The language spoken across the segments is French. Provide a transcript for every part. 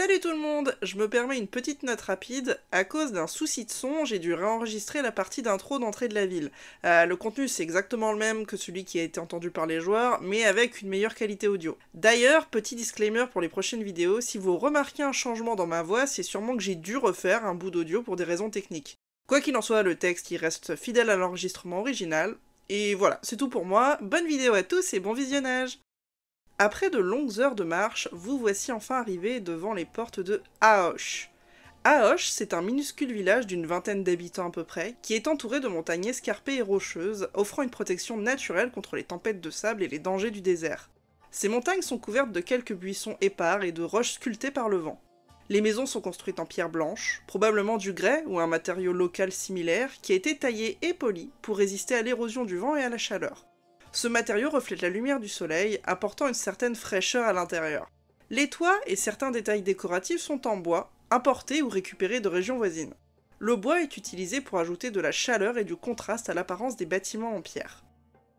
Salut tout le monde, je me permets une petite note rapide. À cause d'un souci de son, j'ai dû réenregistrer la partie d'intro d'entrée de la ville. Le contenu c'est exactement le même que celui qui a été entendu par les joueurs, mais avec une meilleure qualité audio. D'ailleurs, petit disclaimer pour les prochaines vidéos, si vous remarquez un changement dans ma voix, c'est sûrement que j'ai dû refaire un bout d'audio pour des raisons techniques. Quoi qu'il en soit, le texte il reste fidèle à l'enregistrement original. Et voilà, c'est tout pour moi, bonne vidéo à tous et bon visionnage! Après de longues heures de marche, vous voici enfin arrivés devant les portes de Aosh. Aosh, c'est un minuscule village d'une vingtaine d'habitants à peu près, qui est entouré de montagnes escarpées et rocheuses, offrant une protection naturelle contre les tempêtes de sable et les dangers du désert. Ces montagnes sont couvertes de quelques buissons épars et de roches sculptées par le vent. Les maisons sont construites en pierre blanche, probablement du grès ou un matériau local similaire, qui a été taillé et poli pour résister à l'érosion du vent et à la chaleur. Ce matériau reflète la lumière du soleil, apportant une certaine fraîcheur à l'intérieur. Les toits et certains détails décoratifs sont en bois, importés ou récupérés de régions voisines. Le bois est utilisé pour ajouter de la chaleur et du contraste à l'apparence des bâtiments en pierre.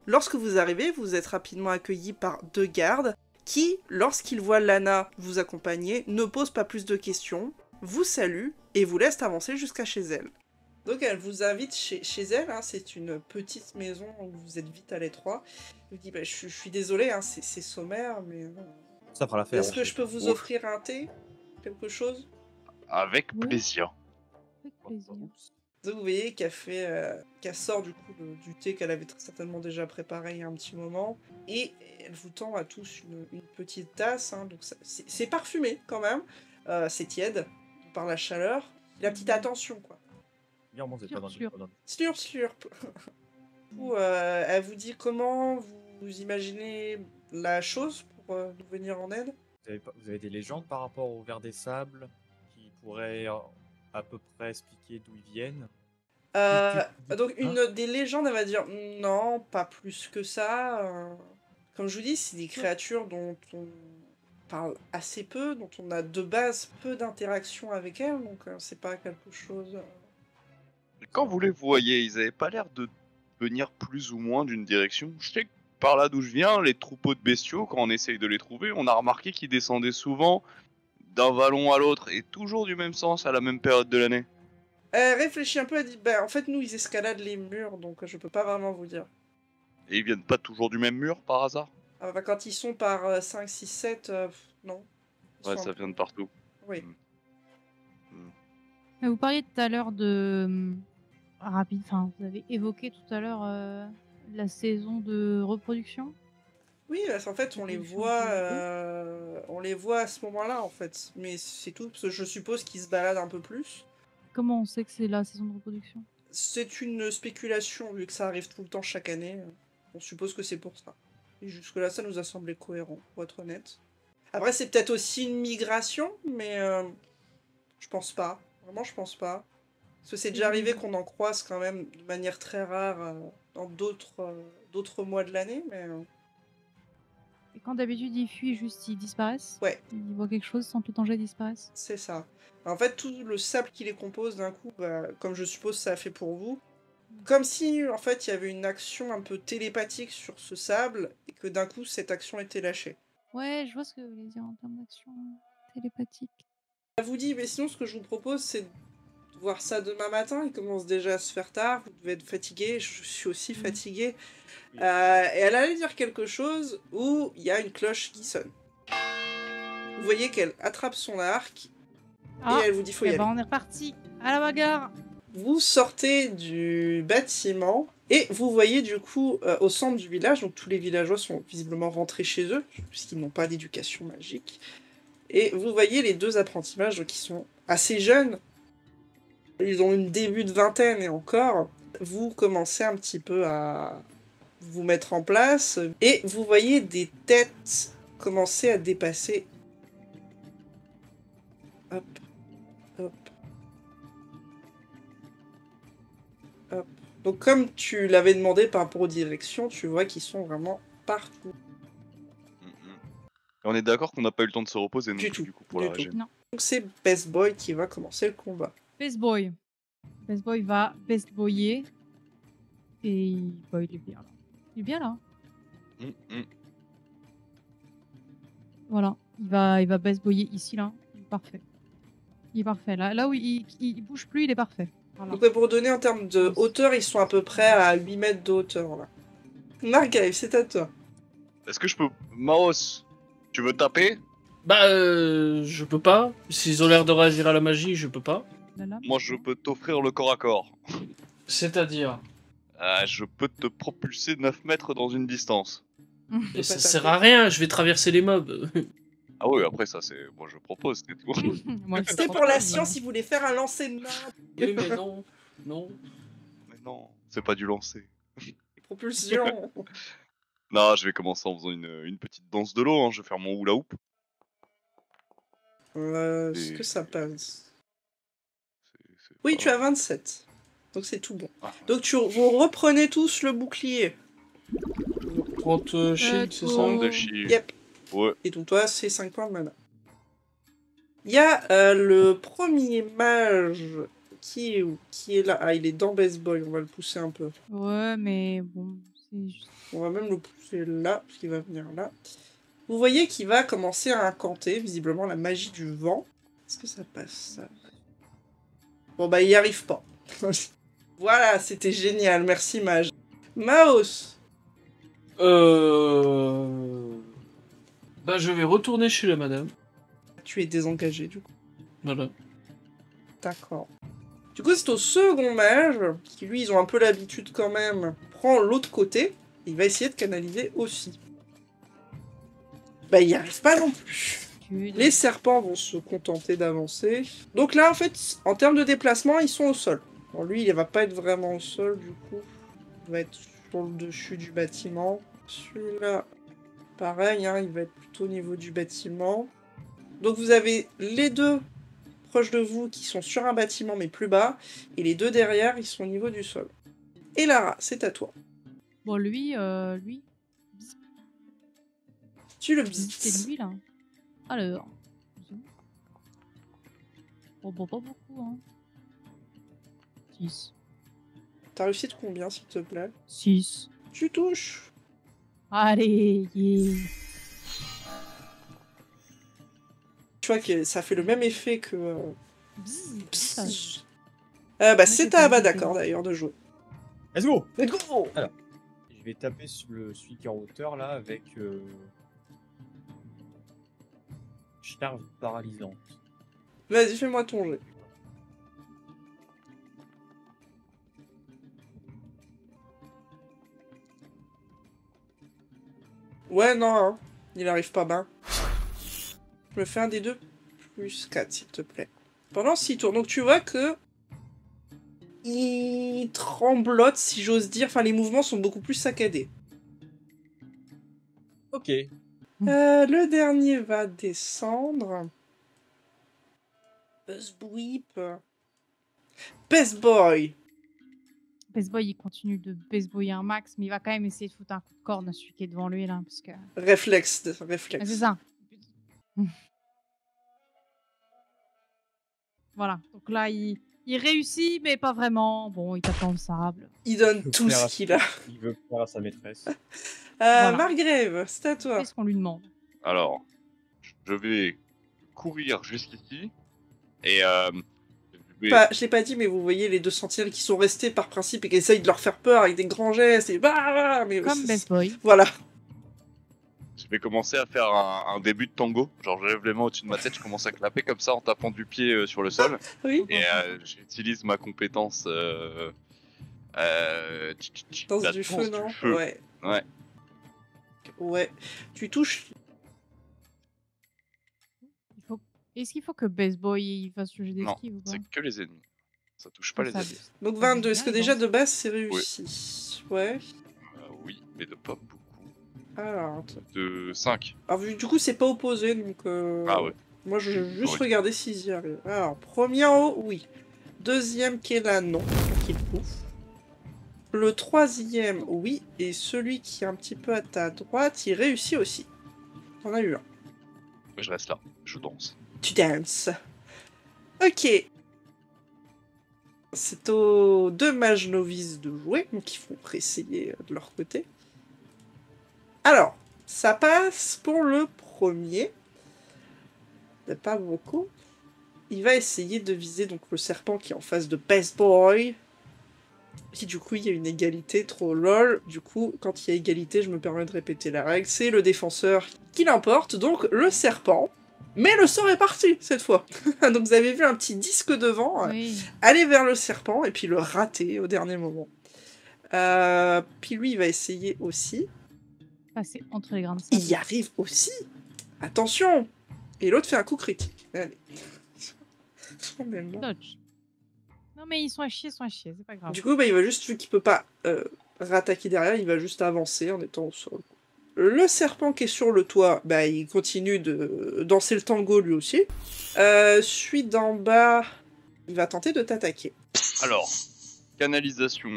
Lorsque vous arrivez, vous êtes rapidement accueillis par deux gardes qui, lorsqu'ils voient Lana vous accompagner, ne posent pas plus de questions, vous saluent et vous laissent avancer jusqu'à chez elle. Donc elle vous invite chez elle, hein, c'est une petite maison où vous êtes vite à l'étroit. Elle vous dit bah, je suis désolée, hein, c'est sommaire, mais Ça fera l'affaire. est-ce que je peux vous offrir un thé? Quelque chose? Avec Oui. plaisir. Avec plaisir. Donc vous voyez qu'elle sort du coup du thé qu'elle avait très certainement déjà préparé il y a un petit moment. Et elle vous tend à tous une petite tasse, hein, donc c'est parfumé quand même. C'est tiède par la chaleur. Et la petite attention quoi. Bien, moi, c'est pas dans le Slurp. Slurp, slurp. Ou elle vous dit comment vous imaginez la chose pour nous venir en aide. Vous avez des légendes par rapport au ver des sables qui pourraient à peu près expliquer d'où ils viennent? Donc des légendes, elle va dire non, pas plus que ça. Comme je vous dis, c'est des créatures dont on parle assez peu, dont on a de base peu d'interaction avec elles, donc c'est pas quelque chose... Quand vous les voyez, ils avaient pas l'air de venir plus ou moins d'une direction. Je sais que par là d'où je viens, les troupeaux de bestiaux, quand on essaye de les trouver, on a remarqué qu'ils descendaient souvent d'un vallon à l'autre et toujours du même sens à la même période de l'année. Elle réfléchit un peu, elle dit bah en fait nous ils escaladent les murs, donc je peux pas vraiment vous dire. Et ils viennent pas toujours du même mur par hasard? Ah bah, quand ils sont par 5, 6, 7, non. Ils Ouais, sont ça un peu- vient de partout. Oui. Mais vous parliez tout à l'heure de rapide. Enfin, vous avez évoqué tout à l'heure la saison de reproduction. Oui, parce qu'en fait, on les voit à ce moment-là, en fait. Mais c'est tout, parce que je suppose qu'ils se baladent un peu plus. Comment on sait que c'est la saison de reproduction? C'est une spéculation, vu que ça arrive tout le temps chaque année. On suppose que c'est pour ça. Et jusque-là, ça nous a semblé cohérent, pour être honnête. Après, c'est peut-être aussi une migration, mais je pense pas. Vraiment, je pense pas. Parce que c'est déjà arrivé qu'on en croise quand même de manière très rare dans d'autres mois de l'année, mais... Et quand d'habitude ils fuient, juste ils disparaissent? Ouais. Ils voient quelque chose sans tout danger, ils disparaissent? C'est ça. En fait, tout le sable qui les compose d'un coup, bah, comme je suppose ça a fait pour vous, comme si en fait il y avait une action un peu télépathique sur ce sable et que d'un coup cette action était lâchée. Ouais, je vois ce que vous voulez dire en termes d'action télépathique. Elle vous dit, mais sinon ce que je vous propose c'est de voir ça demain matin, il commence déjà à se faire tard, vous devez être fatigué, je suis aussi fatigué. Et elle allait dire quelque chose où il y a une cloche qui sonne. Vous voyez qu'elle attrape son arc et elle vous dit faut y aller. On est reparti à la bagarre. Vous sortez du bâtiment et vous voyez du coup au centre du village, donc tous les villageois sont visiblement rentrés chez eux, puisqu'ils n'ont pas d'éducation magique. Et vous voyez les deux apprentis mages qui sont assez jeunes. Ils ont une début de vingtaine et encore. Vous commencez un petit peu à vous mettre en place et vous voyez des têtes commencer à dépasser. Hop, hop. Hop. Donc comme tu l'avais demandé par rapport aux directions, tu vois qu'ils sont vraiment partout. Et on est d'accord qu'on n'a pas eu le temps de se reposer non Du plus, tout, du coup, pour du la tout. régène. Non. Donc c'est Best Boy qui va commencer le combat. Best Boy. Best Boy va best boyer. Et bah, il est bien là. Il est bien là. Voilà. Il va best boyer ici là. parfait. Il est parfait. Là où il bouge plus, il est parfait. Voilà. Donc, pour donner en termes de hauteur, ils sont à peu près à 8 mètres de hauteur, là. Margrave, c'est à toi. Est-ce que je peux... Maos, tu veux taper? Bah, je peux pas. S'ils ont l'air de réagir à la magie, je peux pas. Là. Moi, je peux t'offrir le corps à corps. C'est-à-dire, Je peux te propulser 9 mètres dans une distance. et ça pas sert taper. à rien, je vais traverser les mobs. Ah oui, après ça, c'est... Moi, je propose, c'est tout. Moi, je C'était prends pour la pas, science, il voulait faire un lancer de main. Oui, mais non, non. Mais non, c'est pas du lancer. Propulsion. Non, je vais commencer en faisant une petite danse de l'eau, hein. Je vais faire mon hula hoop. Est-ce que ça passe? C'est Oui, pas- tu as 27. Donc c'est tout bon. Ah. Donc vous reprenez tous le bouclier. 30 shields, c'est ça? Oh. de chi. Yep. Ouais. Et donc toi, c'est 5 points de mana. Il y a le premier mage qui est là. Ah, il est dans Best Boy, on va le pousser un peu. Ouais, mais bon, c'est juste... On va même le pousser là, parce qu'il va venir là. Vous voyez qu'il va commencer à incanter, visiblement, la magie du vent. Est-ce que ça passe, ça? Bon, bah, il y arrive pas. Voilà, c'était génial, merci mage. Maos. Bah, je vais retourner chez la madame. Tu es désengagé, du coup. Voilà. D'accord. Du coup, c'est au second mage, qui lui, ils ont un peu l'habitude quand même, prend l'autre côté. Il va essayer de canaliser aussi. Bah, il n'y arrive pas non plus. Les serpents vont se contenter d'avancer. Donc là, en fait, en termes de déplacement, ils sont au sol. Bon, lui, il va pas être vraiment au sol, du coup. Il va être sur le dessus du bâtiment. Celui-là, pareil, hein, il va être plutôt au niveau du bâtiment. Donc vous avez les deux proches de vous qui sont sur un bâtiment mais plus bas. Et les deux derrière, ils sont au niveau du sol. Et Lara, c'est à toi. Bon, lui, Tu le c'est bzzz. lui, là. Alors. Bon, pas beaucoup, hein. 6. T'as réussi de combien, s'il te plaît? 6. Tu touches. Allez, yeah. Tu vois que ça fait le même effet que... Bzzz. Bah c'est à d'accord d'ailleurs de jouer. Let's go! Let's go! Je vais taper sur celui qui est en hauteur là avec charge paralysante. Vas-y, fais-moi ton jet. Ouais, non, hein. Il arrive pas bien. Je me fais un des deux plus 4, s'il te plaît. Pendant 6 tours. Donc tu vois que... Il tremblote, si j'ose dire. Enfin, les mouvements sont beaucoup plus saccadés. Ok. Le dernier va descendre. Buzzbweep. Best Boy. Baseboy, il continue de baseboyer un max, mais il va quand même essayer de foutre un coup de corne à celui qui est devant lui, là, parce que... Réflexe. Ah, Réflexe. c'est ça. Voilà. Donc là, il réussit, mais pas vraiment. Bon, il tape dans le sable. Il donne tout ce qu'il a. Il veut faire à sa maîtresse. Voilà. Margrave, c'est à toi. Qu'est-ce qu'on lui demande? Alors, je vais courir jusqu'ici. Et Je l'ai pas dit, mais vous voyez les deux sentinelles qui sont restés par principe et qui essayent de leur faire peur avec des grands gestes. Et mais Comme Baseboy. Voilà. je vais commencer à faire un début de tango. Genre, je lève les mains au-dessus de ma tête, je commence à clapper comme ça en tapant du pied sur le sol. Oui. Et j'utilise ma compétence. Danse la du danse feu, non? feu. Ouais. Ouais. Ouais. Tu touches. Est-ce qu'il faut que Baseboy il fasse le jet Non, d'esquive ou pas? c'est que les ennemis. Ça touche pas les Ça- ennemis. Donc Ça 22. Est-ce que bien, déjà danse. de base c'est réussi? Ouais. Oui, mais de pas beaucoup. Alors, attends. De 5. Alors, du coup, c'est pas opposé, donc... Ah ouais. Moi, je vais juste Oui. regarder s'ils y arrivent. Alors, premier en haut, oui. Deuxième qui est là, non. Donc, il pouffe. Le troisième, oui. Et celui qui est un petit peu à ta droite, il réussit aussi. T'en as eu un. Je reste là, je danse. Tu danses. Ok. C'est aux deux mages novices de jouer, donc ils vont essayer de leur côté. Alors, ça passe pour le premier. pas beaucoup. Il va essayer de viser donc le serpent qui est en face de Best Boy. Et du coup, il y a une égalité, trop lol. Du coup, quand il y a égalité, je me permets de répéter la règle. C'est le défenseur qui l'emporte, donc le serpent. Mais le sort est parti, cette fois. Donc vous avez vu un petit disque devant, Oui. aller vers le serpent, et puis le rater au dernier moment. Puis lui, il va essayer aussi. Passer entre les grains de sable. Il y arrive aussi. Attention. Et l'autre fait un coup critique. Allez. Dodge. Non mais ils sont à chier, c'est pas grave. Du coup, il va juste, vu qu'il peut pas rattaquer derrière, il va juste avancer en étant au sol. Le serpent qui est sur le toit, il continue de danser le tango lui aussi. Celui d'en bas, il va tenter de t'attaquer. Alors, canalisation.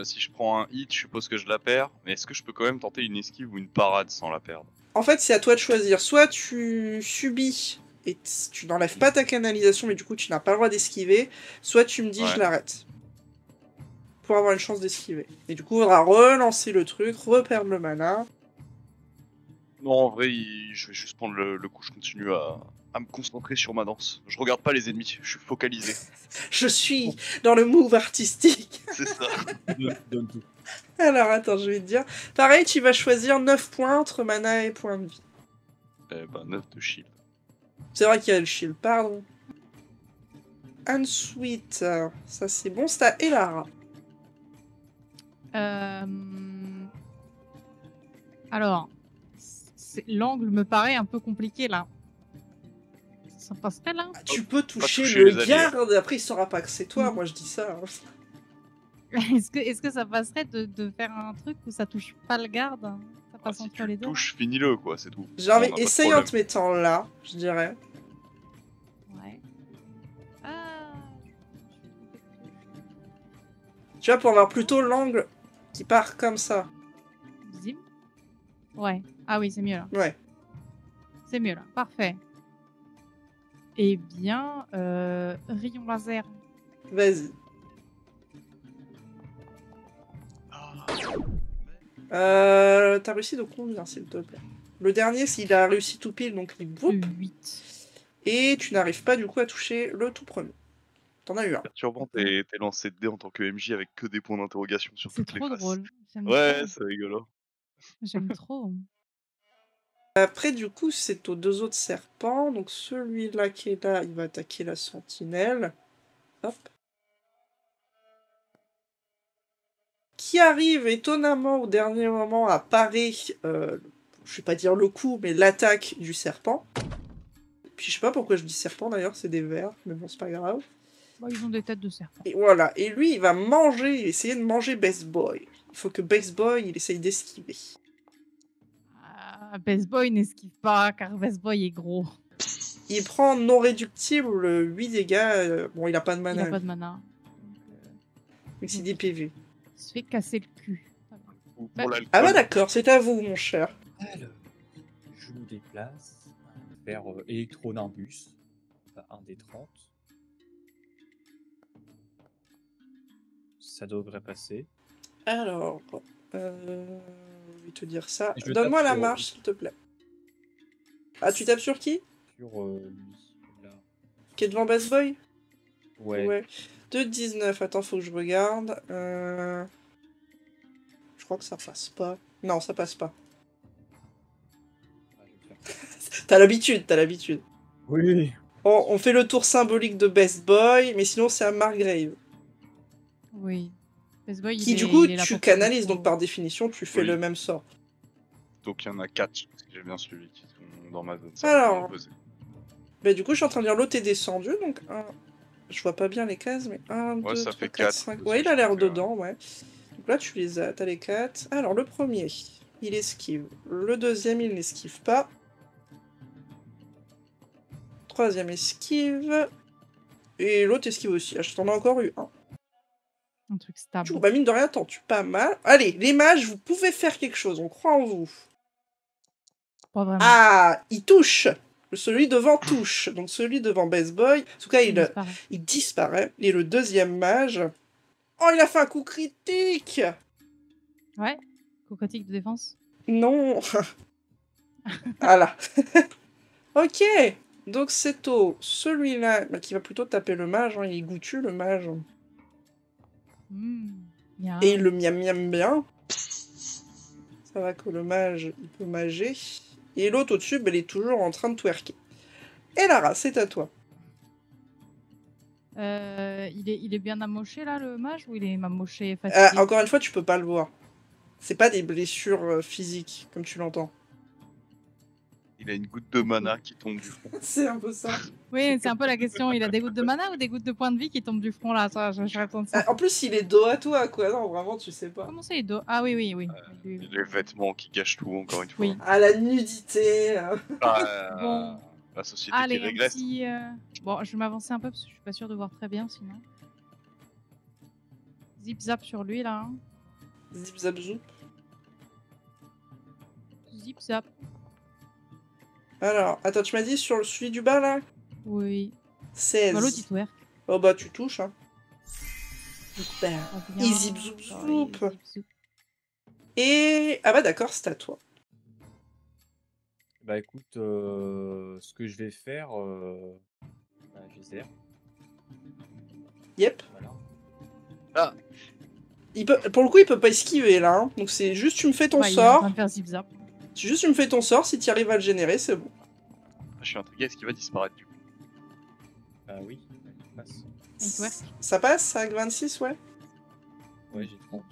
Si je prends un hit, je suppose que je la perds. Mais est-ce que je peux quand même tenter une esquive ou une parade sans la perdre? En fait, c'est à toi de choisir. Soit tu subis et tu n'enlèves pas ta canalisation, mais du coup, tu n'as pas le droit d'esquiver. Soit tu me dis, Ouais. je l'arrête. Pour avoir une chance d'esquiver. Et du coup, il faudra relancer le truc, reperdre le mana. Non, en vrai, je vais juste prendre le coup. Je continue à me concentrer sur ma danse. Je regarde pas les ennemis, je suis focalisé. Je suis dans le move artistique. C'est ça. Donne tout. Alors, attends, je vais te dire. Pareil, tu vas choisir 9 points entre mana et points de vie. 9 de shield. C'est vrai qu'il y a le shield, pardon. Ensuite, ça c'est bon, c'est à Elara. Alors, l'angle me paraît un peu compliqué là. Ça passerait là? Tu peux toucher toucher le les alliés. garde, après il saura pas que c'est toi, moi je dis ça. Hein. Est-ce que ça passerait de faire un truc où ça touche pas le garde? Ça passe Si entre tu les le deux? touches, finis-le quoi, c'est tout. Genre, On a pas de essaye en problème. te mettant là, je dirais. Ouais. Ah. Tu vois, pour avoir plutôt l'angle qui part comme ça. Zim? Ouais. Ah oui, c'est mieux là. Ouais. C'est mieux là. Parfait. Eh bien, rayon laser. Vas-y. T'as réussi de combien, s'il te plaît? Le dernier, s'il a réussi tout pile, donc il boum. 8. Et tu n'arrives pas du coup à toucher le tout premier. T'en as eu un. Perturbant, t'es lancé de dés en tant que MJ avec que des points d'interrogation sur C'est toutes les trop faces. drôle. J'aime Ouais, trop. c'est rigolo. J'aime trop. Après, du coup, c'est aux deux autres serpents. Donc celui-là qui est là, il va attaquer la sentinelle. Hop. Qui arrive étonnamment au dernier moment à parer, je vais pas dire le coup, mais l'attaque du serpent. Puis je sais pas pourquoi je dis serpent d'ailleurs, c'est des vers, mais bon, c'est pas grave. Bah, ils ont des têtes de serpent. Et voilà, et lui, il va manger, essayer de manger Best Boy. Il faut que Best Boy, il essaye d'esquiver. Ah, Best Boy n'esquive pas car Best Boy est gros. Il prend non réductible 8 dégâts, bon, il a pas de Il mana, a pas de mana. mais c'est 10 PV. Il se fait casser le cul. Ou Bah, pour l'alcool. Ah bah d'accord, c'est à vous, mon cher. Alors, je me déplace vers Electronarbus, un des 30. Ça devrait passer. Alors, je vais te dire ça. Je Donne-moi tape la sur- marche, s'il te plaît. Ah, tu tapes sur qui? Sur lui, là. Qui est devant Best Boy? Ouais. De 19, attends, faut que je regarde. Je crois que ça passe pas. Non, ça passe pas. Ah, je vais faire. T'as l'habitude. Oui. On fait le tour symbolique de Best Boy, mais sinon c'est à Margrave. Oui. Best Boy, Qui il du est- coup, il est là tu pour canalises, faire donc par définition, tu fais Oui. le même sort. Donc il y en a 4, si j'ai bien suivi, qui sont dans ma zone. Alors. Opposée. Bah du coup, je suis en train de dire l'autre est descendu, donc je vois pas bien les cases, mais 1, Ouais, 2, ça 3, fait 4, quatre, 5. de Ouais, ce il a que l'air je fais, ouais. dedans, ouais. Donc là, tu les as, t'as les 4. Alors, le premier, il esquive. Le deuxième, il n'esquive pas. Troisième esquive. Et l'autre esquive aussi. Ah, je t'en ai encore eu un. un truc stable. Du coup, bah mine de rien, t'en tues pas mal. Allez, les mages, vous pouvez faire quelque chose, on croit en vous. Pas vraiment. Ah, il touche. Celui devant touche. Donc celui devant Best Boy. En tout cas, disparaît. il disparaît. Et le deuxième mage. Oh, il a fait un coup critique. Ouais. Cocotique de défense. Non. Voilà. Ok. Donc c'est celui-là bah, qui va plutôt taper le mage, hein, il est goûtu le mage. Bien. Et il le miam miam bien. Ça va que le mage, il peut mager. Et l'autre au-dessus, bah, il est toujours en train de twerker. Et Lara, c'est à toi. Il est bien amoché là, le mage, ou il est amoché fatigué? Encore une fois, tu peux pas le voir. C'est pas des blessures physiques, comme tu l'entends. Il a une goutte de mana qui tombe du front. C'est un peu ça. Oui, c'est un peu la question. Il a des gouttes de mana ou des gouttes de points de vie qui tombent du front là? Ça, je réponds de ça. En plus, il est dos à toi, quoi. Non, vraiment, tu sais pas. Comment ça, il doit... Ah oui, oui, oui. Oui, oui. Les vêtements qui gâchent tout, encore une fois. Oui. Ah, la nudité. Bon. La société Allez, qui un régresse. petit... Bon, je vais m'avancer un peu parce que je suis pas sûre de voir très bien sinon. Zip zap sur lui là. Hein. Zip zap zoup. Zip zap. Alors, attends, tu m'as dit sur celui du bas, là? Oui. 16. Bah, l'autre, il twerk. Oh bah, tu touches, hein. Super. Ah, bien. Il zip zoup Oh, zoup. il zip zoup. Et... Ah bah d'accord, c'est à toi. Bah écoute, ce que je vais faire, bah, geyser, Yep. voilà. Pour le coup, il peut pas esquiver, là. Hein. Donc c'est juste, tu me fais ton Bah, il est en sort. train de faire zip zap. C'est juste, tu me fais ton sort. Si tu arrives à le générer, c'est bon. Je suis intrigué, est-ce qu'il va disparaître du coup? Ah oui, passe. Il twerk. Ça passe, avec 26, ouais. Ouais, j'ai 30.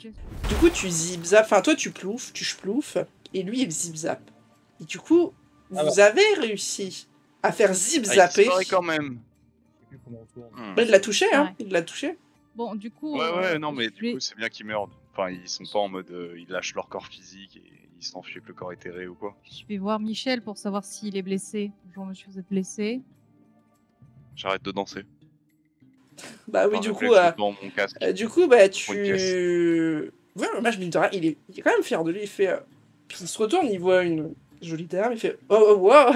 Du coup, tu zip zap. Enfin, toi, tu ploufes, tu chploufes. Et lui, il zip zap. Et du coup, vous avez réussi à faire zip Ah, il zapper. disparaît quand même. Je sais plus comment on tourne. Hmm. Bah, il l'a touché, hein. Ouais. Il l'a touché. Bon, du coup... Ouais, non, mais je vais- du coup, c'est bien qu'ils meurent. Enfin, ils sont pas en mode. Ils lâchent leur corps physique et ils s'enfuient avec le corps éthéré ou quoi. Je vais voir Michel pour savoir s'il est blessé. Bonjour monsieur, vous êtes blessé? J'arrête de danser. Bah oui, Enfin, du je coup, flexe dans mon casque. bah, Pour une pièce. tu... Ouais, le mage, mine de rien, il est quand même fier de lui. Il fait... Puis il se retourne, il voit une jolie dame, il fait... Oh, wow,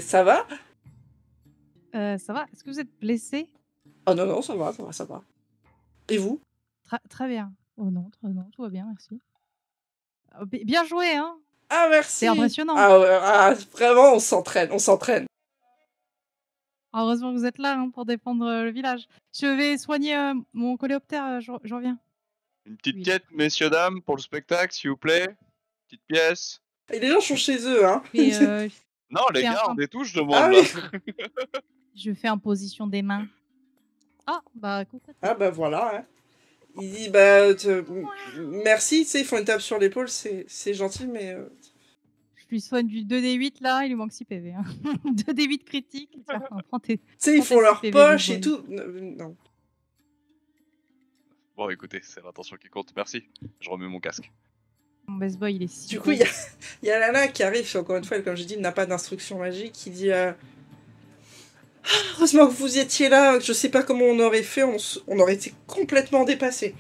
ça va? Ça va? Est-ce que vous êtes blessé? Oh non, non, ça va, ça va, ça va. Et vous? Très bien. Oh non, tout va bien, merci. Bien joué, hein? Ah, merci! C'est impressionnant. Ah, ouais, vraiment, on s'entraîne, on s'entraîne. Heureusement que vous êtes là hein, pour défendre le village. Je vais soigner mon coléoptère, je reviens. Une petite Oui. quête, messieurs, dames, pour le spectacle, s'il vous plaît. Petite pièce. Et les gens sont chez eux, hein. Et, Non, les Fais un gars, point. on détouche, je demande. Ah là. oui. je fais en position des mains. Ah, bah coucou. Ah bah voilà, hein. Il dit, bah, merci, tu sais, ils font une tape sur l'épaule, c'est gentil, mais... Je lui soigne du 2d8 là, il lui manque 6 PV. Hein. 2d8 critique. Tiens, prends tes... Tu sais, ils Prends font tes leur CPV, poche et Big tout. Non. Bon, écoutez, c'est l'intention qui compte. Merci. Je remets mon casque. Mon best boy, il est si Du beau. coup, il y a Lana qui arrive, encore une fois, elle, comme je dis, n'a pas d'instruction magique, qui dit heureusement que vous étiez là, je sais pas comment on aurait fait, on aurait été complètement dépassés.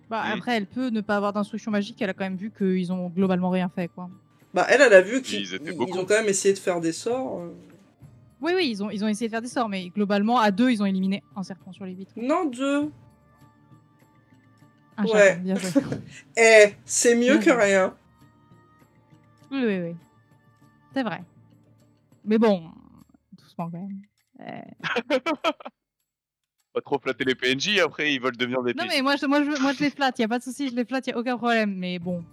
Bah, après, elle peut ne pas avoir d'instruction magique, elle a quand même vu qu'ils ont globalement rien fait, quoi. Bah, elle a vu qu'ils Ils étaient ils beaucoup. ont quand même essayé de faire des sorts. Oui, ils ont essayé de faire des sorts, mais globalement, à 2, ils ont éliminé un serpent sur les vitres. Non, 2. Un Ouais. serpent, bien joué. C'est mieux Bien que joué. rien. Oui. C'est vrai. Mais bon, doucement quand même. Pas trop flatter les PNJ, après ils veulent devenir des Non, PNJ. mais moi je les flatte, y a pas de souci, je les flatte, y a aucun problème, mais bon.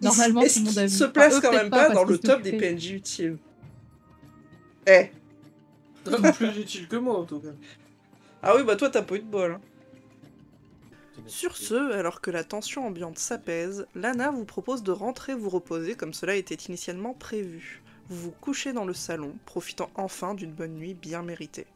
Normalement, tout Est-ce le monde a qu'ils vu. se Enfin, placent eux, quand peut-être même pas parce dans le qu'ils se top des l'occupaient. PNJ utiles? Pas plus utile que moi en tout cas. Ah oui, bah toi t'as pas eu de bol. Hein. Sur ce, alors que la tension ambiante s'apaise, Lana vous propose de rentrer vous reposer comme cela était initialement prévu. Vous vous couchez dans le salon, profitant enfin d'une bonne nuit bien méritée.